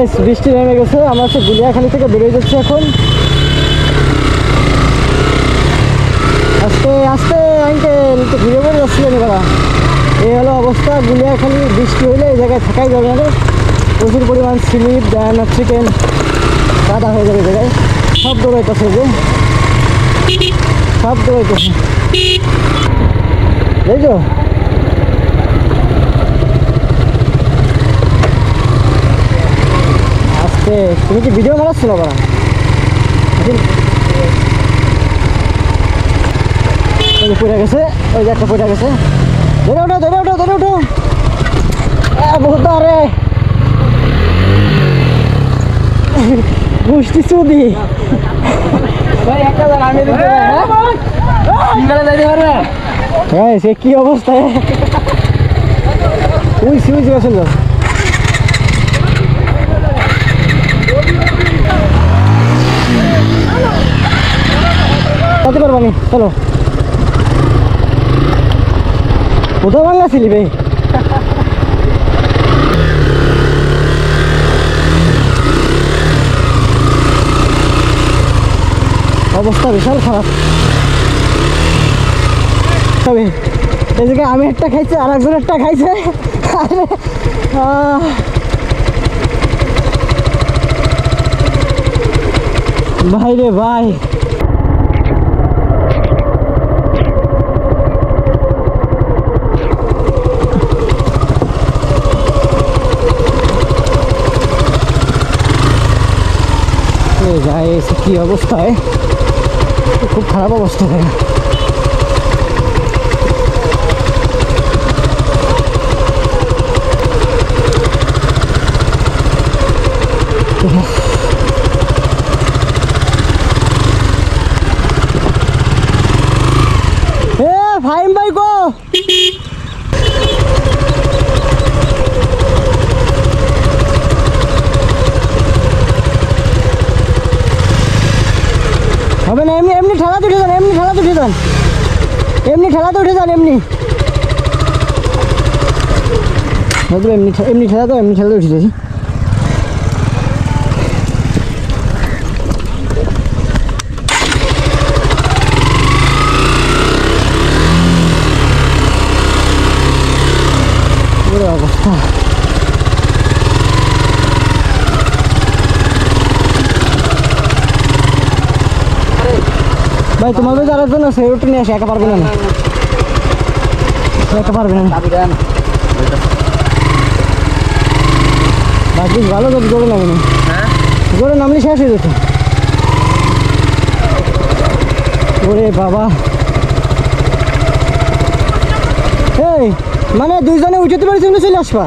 Guys বৃষ্টি নেমে গেছে, আমরা হচ্ছে গুলিয়াখালী থেকে বেরিয়ে যাচ্ছি এখন। আস্তে আস্তে আঙ্কেল তো ঘুরে পড়ে যাচ্ছিলেন এবার। এই হলো অবস্থা, গুলিয়াখালী বৃষ্টি হইলে এই জায়গায় থাকাই যাবে না, প্রচুর পরিমাণ স্লিপ দেন চিকেন কাদা হয়ে যাবে জায়গায়। সব দৌড়াইতেছে, যে সব দৌড়াইতেছে বুঝছো। আস্তে, তুমি কি ভিডিও বানাচ্ছো না বাড়া? পড়ে গেছে, ওই যে একটা পড়ে গেছে। ধরে ওঠো ধরে ওঠো ধরে ওঠো, বহুত আরে গোষ্ঠী চুদি। সে কি অবস্থায় ওই সিউজ গেছিল। যেতে পারবানি, চলো। কোথাও বাংলা ছিলি ভাই? অবস্থা বিশাল খারাপ। তবে এই জায়গায় আমি একটা খাইছি, আর একজন একটা খাইছে। ভাই রে ভাই, কি অবস্থায়, খুব খারাপ অবস্থা। ফাইম ভাই গো, হবে না, এমনি এমনি ঠেলাতে উঠে যান, এমনি ঠেলাতে উঠে যান, এমনি ঠেলাতে উঠে যান, এমনি এমনি এমনি ঠেলাতে, এমনি ঠেলাতে উঠে যাই। অবস্থা ভাই, তোমাদের যারা জন্য সেই রুটি নিয়ে আসে, একা পারবে না, একা পারবে না। বাকি ভালো তো জোরে নামে না, জোরে নামলে শেষ হয়ে যেত। ওরে বাবা, এই মানে দুইজনে উঠতে পারছি, চলে আসবা।